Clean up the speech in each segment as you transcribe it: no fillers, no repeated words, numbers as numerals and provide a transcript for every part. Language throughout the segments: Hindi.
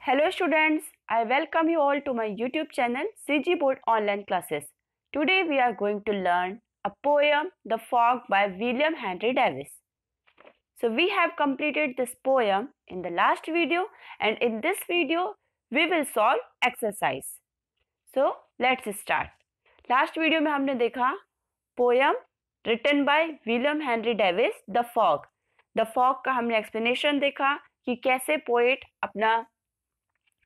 Hello students, I welcome you all to my YouTube channel CG Board Online Classes. Today we are going to learn a poem The Fog by William Henry Davis. So we have completed this poem in the last video and in this video we will solve exercise. So let's start. Last video में हमने देखा poem written by William Henry Davis The Fog. The Fog का हमने explanation देखा कि कैसे पोएट अपना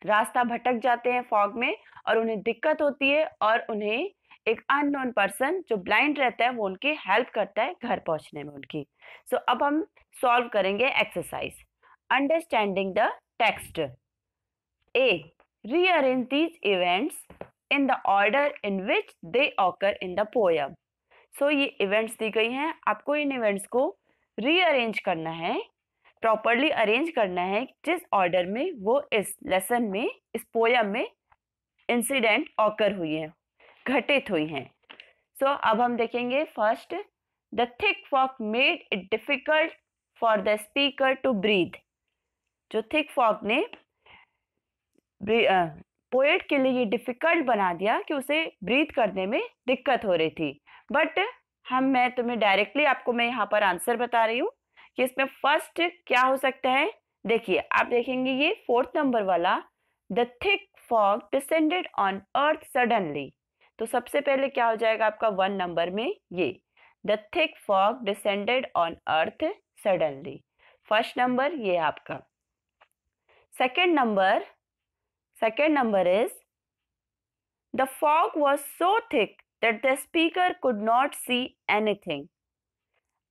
रास्ता भटक जाते हैं फॉग में और उन्हें दिक्कत होती है और उन्हें एक अननोन पर्सन जो ब्लाइंड रहता है वो उनकी हेल्प करता है घर पहुंचने में उनकी. सो अब हम सॉल्व करेंगे exercise. Understanding the text. A. Rearrange these events in the order in which they occur in the poem. So ये इवेंट्स दी गई हैं, आपको इन इवेंट्स को रीअरेंज करना है, प्रॉपरली अरेंज करना है जिस ऑर्डर में वो इस लेसन में, इस पोयम में इंसिडेंट ऑकर हुई है, घटित हुई हैं. सो अब हम देखेंगे first. The thick fog made it difficult for the speaker to breathe. जो थिक फॉग ने पोएट के लिए ये डिफिकल्ट बना दिया कि उसे ब्रीथ करने में दिक्कत हो रही थी. बट मैं तुम्हें डायरेक्टली आपको मैं यहाँ पर आंसर बता रही हूँ कि इसमें फर्स्ट क्या हो सकता है. देखिए आप देखेंगे ये 4th नंबर वाला, the thick fog descended on earth suddenly. तो सबसे पहले क्या हो जाएगा आपका 1 नंबर में ये the thick fog descended on earth suddenly. First number ये आपका. Second number is the fog was so thick that the speaker could not see anything.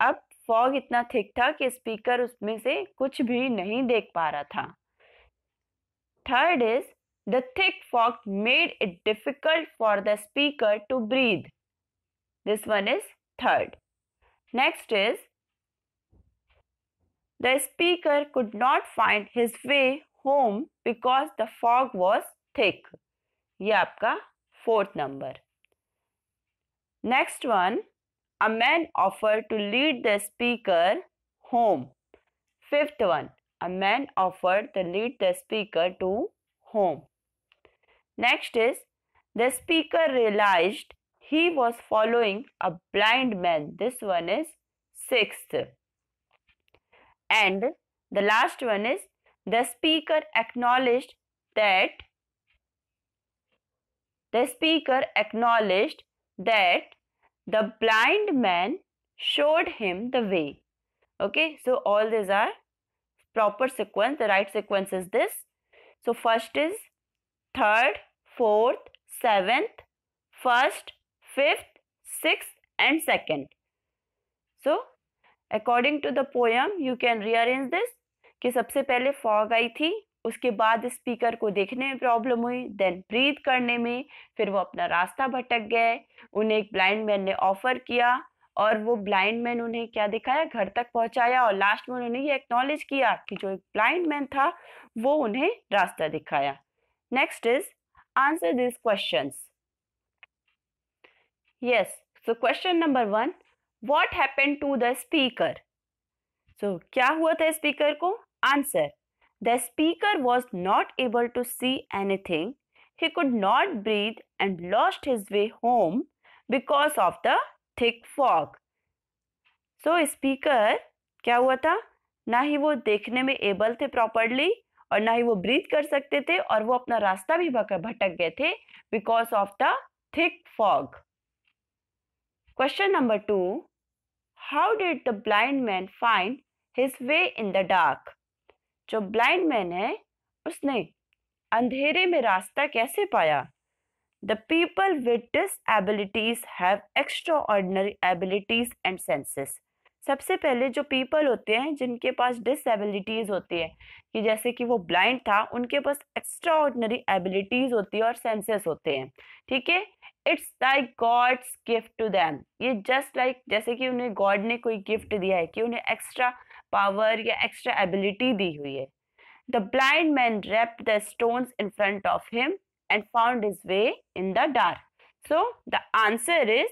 अब फॉग इतना थिक था कि स्पीकर उसमें से कुछ भी नहीं देख पा रहा था. Third is the thick fog made it difficult for the speaker to breathe. This one is third. Next is the speaker could not find his way home because the fog was thick. ये आपका 4th number. Next one, a man offered to lead the speaker home. 5th one, a man offered to lead the speaker to home. Next is, the speaker realized he was following a blind man. This one is 6th. And the last one is, the speaker acknowledged that the blind man showed him the way. Okay, so all these are proper sequence. The right sequence is this. So first is 3rd, 4th, 7th, 1st, 5th, 6th and 2nd. So according to the poem you can rearrange this कि सबसे पहले फॉग आई थी, उसके बाद स्पीकर को देखने में प्रॉब्लम हुई, देन ब्रीथ करने में, फिर वो अपना रास्ता भटक गए, उन्हें एक ब्लाइंड मैन ने ऑफर किया और वो ब्लाइंड मैन उन्हें क्या दिखाया, घर तक पहुंचाया और लास्ट में उन्होंने ये एक्नॉलेज किया कि जो एक ब्लाइंड मैन था वो उन्हें रास्ता दिखाया. Next is answer this questions. Yes, so question number 1, what happened to the speaker. So क्या हुआ था स्पीकर को. Answer, the speaker was not able to see anything. He could not breathe and lost his way home because of the thick fog. So speaker क्या हुआ था, ना ही वो देखने में एबल थे प्रॉपरली और ना ही वो ब्रीथ कर सकते थे और वो अपना रास्ता भी भटक गए थे because of the thick fog. Question number 2, how did the blind man find his way in the dark. जो ब्लाइंड मैन है उसने अंधेरे में रास्ता कैसे पाया. The people with डिसएबिलिटीज have extraordinary abilities and senses. सबसे पहले जो पीपल होते हैं जिनके पास डिसएबिलिटीज होती है, कि जैसे कि वो ब्लाइंड था, उनके पास एक्स्ट्राऑर्डिनरी एबिलिटीज होती है और सेंसेस होते हैं. ठीक है, it's like God's gift to them. ये जस्ट लाइक जैसे कि उन्हें गॉड ने कोई गिफ्ट दिया है कि उन्हें एक्स्ट्रा पावर या एक्स्ट्रा एबिलिटी दी हुई है. The blind man wrapped the stones in front of him and found his way in the dark. So the answer is,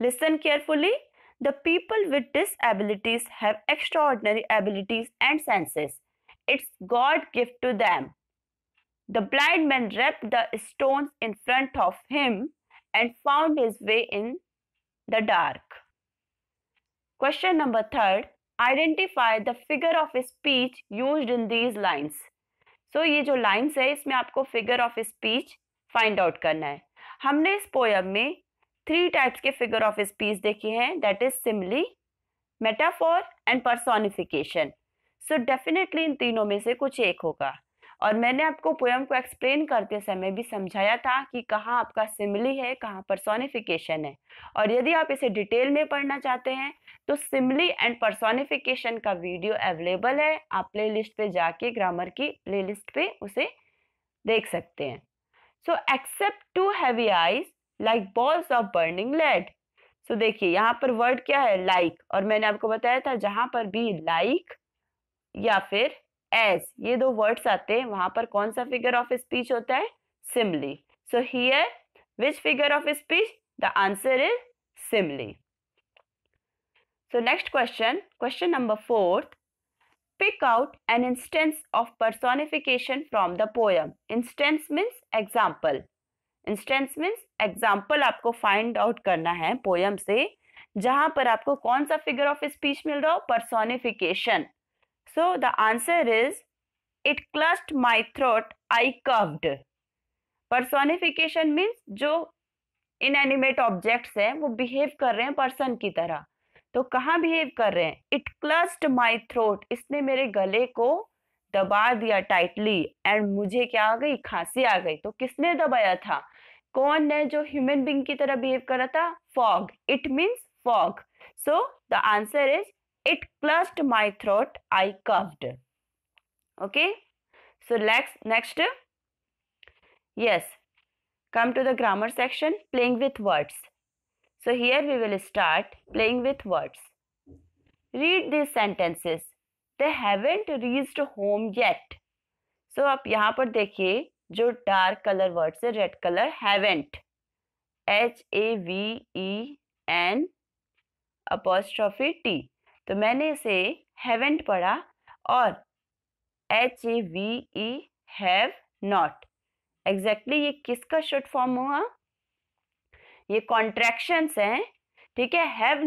listen carefully, the people with disabilities have extraordinary abilities and senses. its God gift to them. The blind man wrapped the stones in front of him and found his way in the dark. Question number 3. Identify the figure of speech used in these lines. So ये जो lines है इसमें आपको figure of speech find out करना है. हमने इस poem में 3 types के figure of speech देखे हैं, that is simile, metaphor and personification. So definitely इन तीनों में से कुछ एक होगा. और मैंने आपको पोएम को एक्सप्लेन करते समय भी समझाया था कि कहाँ आपका सिमिली है, कहाँ पर्सोनिफिकेशन है. और यदि आप इसे डिटेल में पढ़ना चाहते हैं तो सिमिली एंड पर्सोनिफिकेशन का वीडियो अवेलेबल है. आप प्लेलिस्ट पे जाके ग्रामर की प्लेलिस्ट पे उसे देख सकते हैं. So except 2 heavy eyes like balls of burning lead. So देखिए यहाँ पर वर्ड क्या है, लाइक. और मैंने आपको बताया था जहां पर भी लाइक या फिर एज ये 2 वर्ड्स आते हैं वहां पर कौन सा फिगर ऑफ स्पीच होता है, simile. So here which figure of speech, the answer is simile. So next question number 4. Pick out an instance of personification from the poem. Instance means example. Instance means example आपको फाइंड आउट करना है पोएम से जहां पर आपको कौन सा फिगर ऑफ स्पीच मिल रहा हो, personification. So the answer is, it clutched my throat, I coughed. Personification means जो inanimate objects हैं वो behave कर रहे हैं person की तरह. तो कहाँ behave कर रहे हैं, it clutched my throat, इसने मेरे गले को दबा दिया tightly and मुझे क्या आ गई, खांसी आ गई. तो किसने दबाया था, कौन है जो human being की तरह behave कर रहा था, fog. It means fog. So the answer is, it clutched my throat, I coughed. Okay, so next, yes, come to the grammar section, playing with words. So here we will start playing with words. Read these sentences. They haven't reached home yet. So आप यहाँ पर देखिए जो डार्क कलर वर्ड से red colour, haven't, HAVEN apostrophe T. तो मैंने इसे haven't पढ़ा और HAVE have not. एग्जैक्टली ये किसका शॉर्ट फॉर्म हुआ, ये कॉन्ट्रैक्शंस हैं. ठीक है, have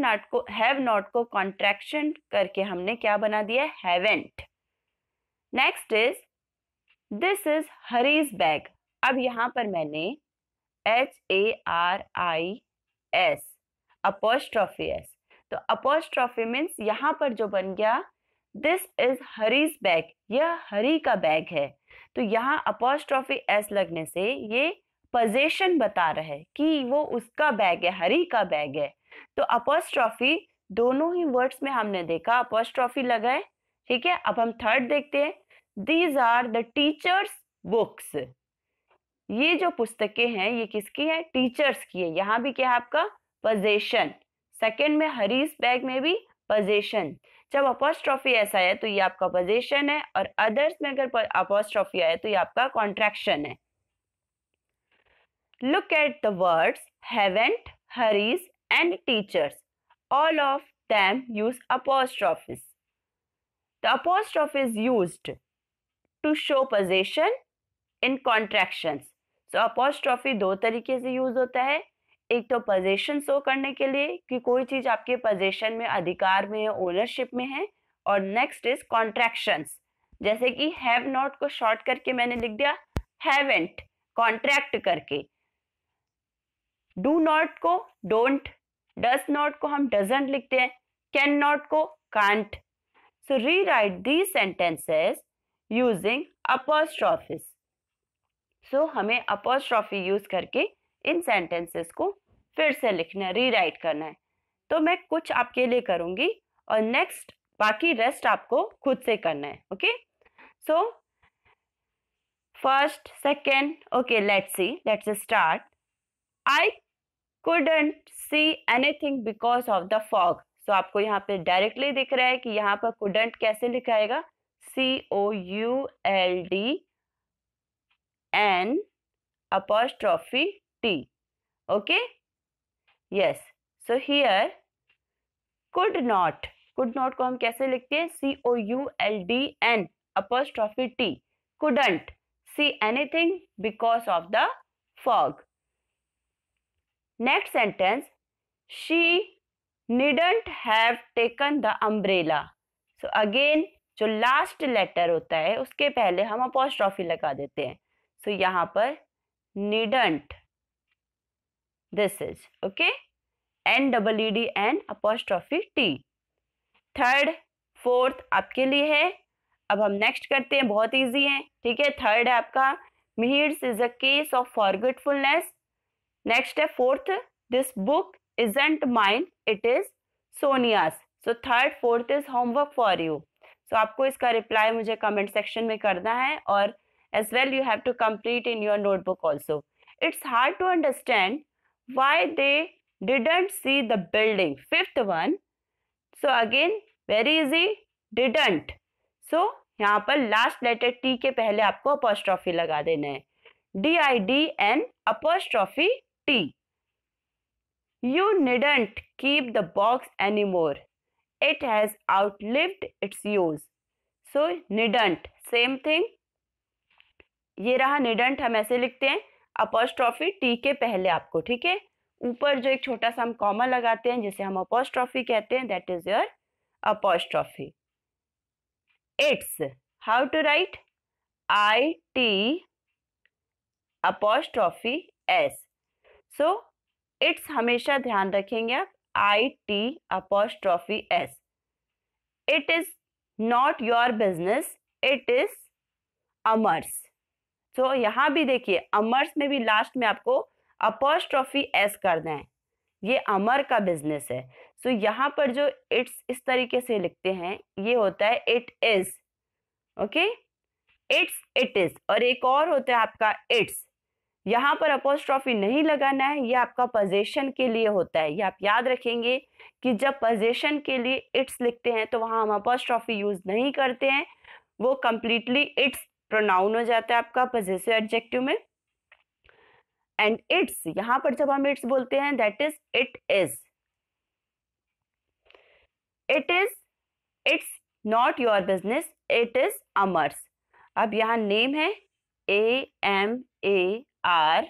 not को कॉन्ट्रैक्शन करके हमने क्या बना दिया, haven't. Next is this is Hari's bag. अब यहाँ पर मैंने HARIS apostrophe S. तो apostrophe मीन्स यहाँ पर जो बन गया, दिस इज हरीज बैग, यह हरी का बैग है. तो यहाँ apostrophe S लगने से ये पोजीशन बता रहा है कि वो उसका बैग है, हरी का बैग है. तो apostrophe दोनों ही वर्ड्स में हमने देखा apostrophe लगा है. ठीक है, अब हम थर्ड देखते हैं. These are the teachers' books. ये जो पुस्तकें हैं ये किसकी है, टीचर्स की है. यहाँ भी क्या है आपका, पोजीशन. सेकेंड में हरीस बैग में भी पोजीशन. जब अपॉस्ट्रोफी ऐसा है तो ये आपका पोजीशन है और अदर्स में अगर अपॉस्ट्रोफी आए तो ये आपका कॉन्ट्रैक्शन है. Look at the words haven't, Hari's and teachers. ऑल ऑफ them use apostrophes. The apostrophe is used to show possession in contractions. So apostrophe 2 तरीके से यूज होता है. एक तो पोजीशन शो करने के लिए कि कोई चीज आपके पोजीशन में, अधिकार में है, ओनरशिप में है. और नेक्स्ट इज कॉन्ट्रैक्शंस. जैसे कि हैव नॉट को शॉर्ट करके मैंने लिख दिया हैवेंट, कॉन्ट्रैक्ट करके. डू नॉट को डोंट, डज नॉट को हम डजंट लिखते हैं, कैन नॉट को can't. So rewrite these sentences using apostrophes. सो हमें apostrophe यूज करके इन सेंटेंसेस को फिर से लिखना है, रीराइट करना है. तो मैं कुछ आपके लिए करूंगी और नेक्स्ट बाकी रेस्ट आपको खुद से करना है. Okay, so first, second, okay, let's start. I couldn't see anything because of the fog. सो आपको यहाँ पे डायरेक्टली दिख रहा है कि यहाँ पर couldn't कैसे लिखाएगा, COULDN apostrophe T. Okay, yes. So here could not को हम कैसे लिखते हैं, COULDN apostrophe T. Couldn't see anything because of the fog. Next sentence, she needn't have taken the umbrella. So again जो लास्ट लेटर होता है उसके पहले हम अपॉस्ट्रॉफी लगा देते हैं. So यहाँ पर needn't, this is okay, NEEDN apostrophe T. Third fourth आपके लिए है. अब हम नेक्स्ट करते हैं, बहुत इजी है. ठीक है, थर्ड है आपका Mihir's is a case of forgetfulness. Next है fourth, this book isn't mine, it is Sonia's. So third fourth is homework for you. So आपको इसका रिप्लाई मुझे कमेंट सेक्शन में करना है, और as well you have to complete in your notebook also. It's hard to understand why they didn't see the building. Fifth one, so again very easy, didn't. So यहाँ पर लास्ट लेटर टी के पहले आपको अपॉस्ट्रॉफी लगा देना है. DIDN apostrophe T. You needn't keep the box anymore. It has outlived its use. So needn't, same thing. ये रहा needn't, हम ऐसे लिखते हैं अपॉस्ट्रॉफी टी के पहले आपको. ठीक है, ऊपर जो एक छोटा सा हम कॉमा लगाते हैं जिसे हम अपॉस्ट्रॉफी कहते हैं, that is your apostrophe. It's, how to write? IT apostrophe S. So it's हमेशा ध्यान रखेंगे आप, IT apostrophe S. It is not your business, it is Amar's. So यहाँ भी देखिए अमर्स में भी लास्ट में आपको apostrophe S करना है. ये अमर का बिजनेस है. सो यहाँ पर जो इट्स इस तरीके से लिखते हैं ये होता है it is. Okay, it's, it is. और एक और होता है आपका इट्स. यहाँ पर अपॉस्ट्रॉफी नहीं लगाना है, ये आपका पोजीशन के लिए होता है. ये आप याद रखेंगे कि जब पोजीशन के लिए इट्स लिखते हैं तो वहां हम अपॉस्ट्रॉफी यूज नहीं करते हैं, वो कंप्लीटली इट्स प्रोनाउन हो जाता है आपका पॉजेसिव एडजेक्टिव में. एंड इट्स, यहाँ पर जब हम इट्स बोलते हैं that is it is. It is, it's not your business, it is Amar's. अब यहाँ नेम है AMAR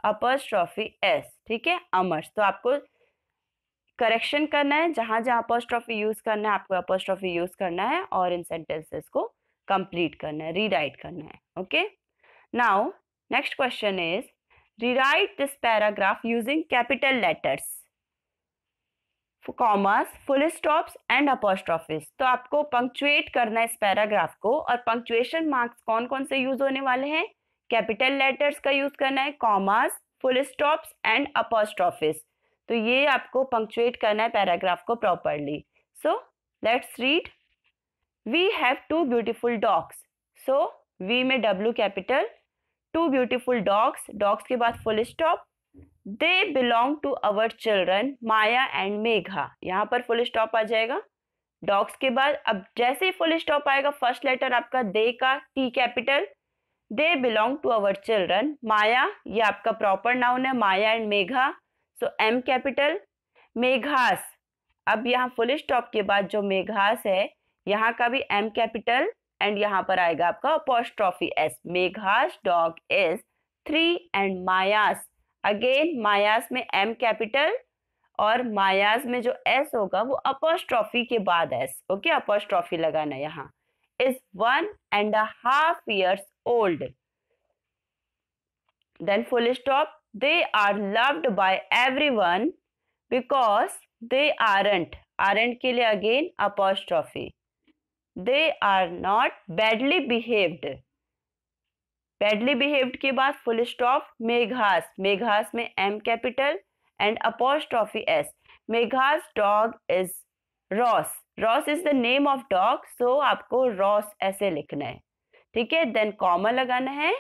अपॉस्ट्रॉफी S. ठीक है, अमर्स. तो आपको करेक्शन करना है, जहां जहां अपॉस्ट्रॉफी यूज करना है आपको अपॉस्ट्रॉफी यूज करना है, और इन सेंटेंसेस को कंप्लीट करना है, रीराइट करना है. Okay, now next question is rewrite this paragraph using capital letters, commas, full stops and apostrophes. तो आपको पंक्चुएट करना है इस पैराग्राफ को, और पंक्चुएशन मार्क्स कौन कौन से यूज होने वाले हैं? कैपिटल लेटर्स का यूज करना है, commas, full stops and apostrophes. तो ये आपको पंक्चुएट करना है पैराग्राफ को properly. So let's read. We have two beautiful dogs. So we में W capital, two beautiful dogs, dogs के बाद full stop. They belong to our children Maya and Megha. यहाँ पर फुल स्टॉप आ जाएगा डॉग्स के बाद. अब जैसे ही फुल स्टॉप आएगा फर्स्ट लेटर आपका दे का, T capital. They belong to our children Maya, ये आपका प्रॉपर नाउन है, Maya and Megha. So M capital. Megha's, अब यहाँ फुल स्टॉप के बाद जो मेघास है यहाँ का भी M कैपिटल, एंड यहाँ पर आएगा आपका apostrophe S. Megha's dog is 3 and Maya's, again Maya's में M कैपिटल, और मायास में जो S होगा वो अपॉस्ट्रॉफी के बाद S. ओके, अपॉस्ट्रॉफी लगाना यहाँ. Is 1.5 years old. Then full stop. They are loved by everyone because they aren't. Aren't के लिए again apostrophe. They are not badly behaved. Badly behaved के बाद full stop. मेघास, मेघास में M capital and apostrophe S. मेघास dog is Ross. Ross is the name of dog, so आपको Ross ऐसे लिखना है. ठीक है, देन कॉमा लगाना है.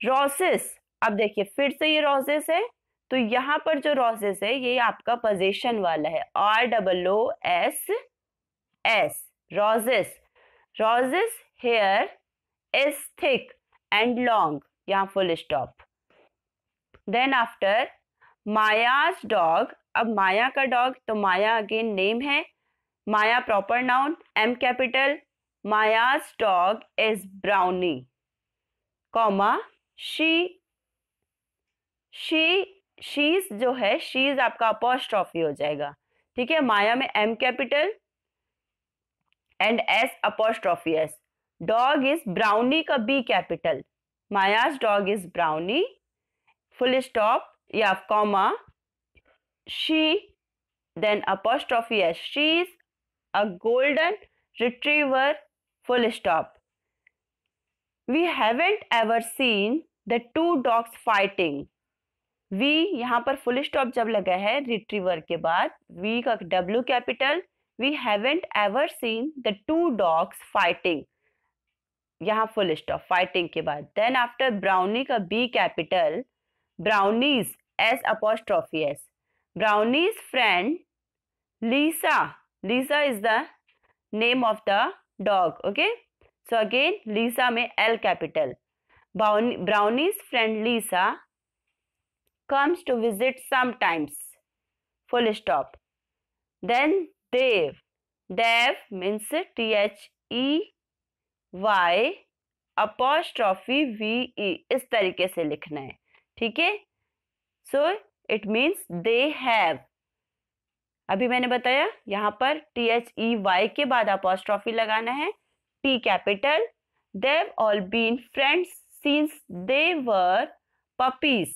Roses, अब देखिए फिर से ये रोजेस है, तो यहाँ पर जो रोजेस है ये आपका पोजीशन वाला है, ROOSS. Roses. Roses hair is thick and long. यहाँ full stop. Then after Maya's dog, अब माया का डॉग, तो माया अगेन नेम है, Maya proper noun, M capital. Maya's dog is Brownie, comma she's जो है शीज आपका अपॉस्ट्रॉफी हो जाएगा, ठीक है। माया में M capital and S apostrophe S. Dog is Brownie का B capital, Maya's dog is Brownie, full stop या comma she then apostrophe s, she is a golden retriever, full stop. We haven't ever seen the two dogs fighting. We यहाँ पर फुल स्टॉप जब लगा है रिट्रीवर के बाद, we का W capital, we haven't ever seen the two dogs fighting, यहाँ फुल स्टॉप फाइटिंग के बाद। देन आफ्टर ब्राउनी का B capital, brownies S apostrophe S, brownies friend Lisa, Lisa is the name of the dog, okay? So again Lisa में L capital. Brownie's friend Lisa comes to visit sometimes, full stop. Then Dev, Dev means THEY apostrophe VE, इस तरीके से लिखना है, ठीक है। So it means they have, अभी मैंने बताया यहाँ पर THEY के बाद अपॉस्ट्रॉफी लगाना है, T capital. They've all been friends since they were puppies,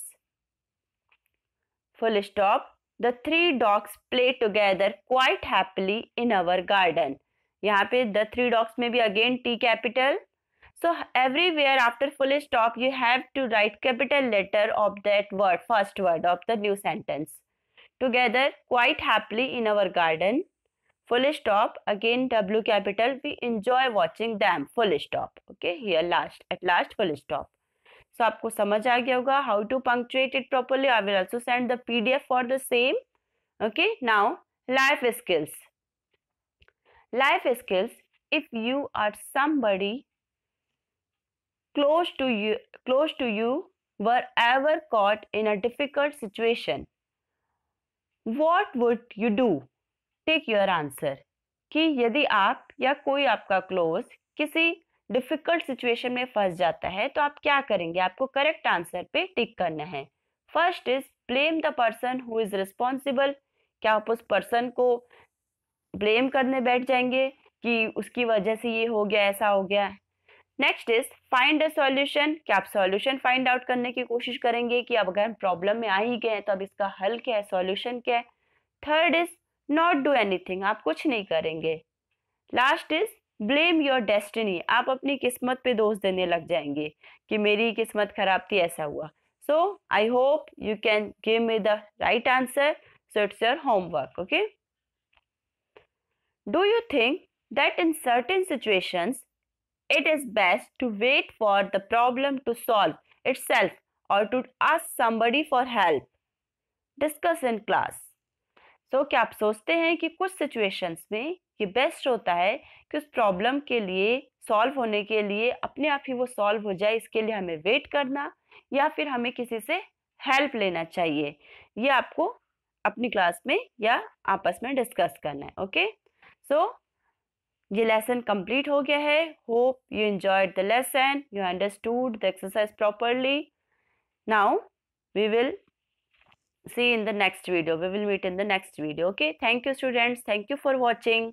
full stop. The three dogs play together quite happily in our garden. यहाँ पे the three dogs में भी again T capital. So everywhere after full stop you have to write capital letter of that word, first word of the new sentence. Together quite happily in our garden, full stop, again W capital, we enjoy watching them, full stop, okay, here last, at last full stop. So आपको समझ आ गया होगा how to punctuate it properly. I will also send the PDF for the same, okay. Now life skills. Life skills, if you are somebody close to you were ever caught in a difficult situation, What would you do? Take your answer. कि यदि आप या कोई आपका क्लोज किसी डिफिकल्ट सिचुएशन में फंस जाता है तो आप क्या करेंगे, आपको करेक्ट आंसर पे टिक करना है। First is blame the person who is responsible, क्या आप उस पर्सन को ब्लेम करने बैठ जाएंगे कि उसकी वजह से ये हो गया, ऐसा हो गया। Next is find a solution, क्या आप सॉल्यूशन फाइंड आउट करने की कोशिश करेंगे कि अब अगर हम प्रॉब्लम में आ ही गए हैं तो अब इसका हल क्या है, सॉल्यूशन क्या है। Third is not do anything, आप कुछ नहीं करेंगे। Last is blame your destiny, आप अपनी किस्मत पे दोष देने लग जाएंगे कि मेरी किस्मत खराब थी, ऐसा हुआ। So I hope you can give me the right answer, so it's your homework, okay. Do you think that in certain situations it is best to wait for the problem to solve itself or to ask somebody for help? Discuss in class. So क्या आप सोचते हैं कि कुछ सिचुएशंस में ये बेस्ट होता है कि उस प्रॉब्लम के लिए सॉल्व होने के लिए अपने आप ही वो सॉल्व हो जाए, इसके लिए हमें वेट करना या फिर हमें किसी से हेल्प लेना चाहिए? ये आपको अपनी क्लास में या आपस में डिस्कस करना है, ओके। सो ये लेसन कंप्लीट हो गया है। Hope you enjoyed the lesson, you understood the exercise properly. Now we will see in the next video, we will meet in the next video, okay. Thank you students, thank you for watching.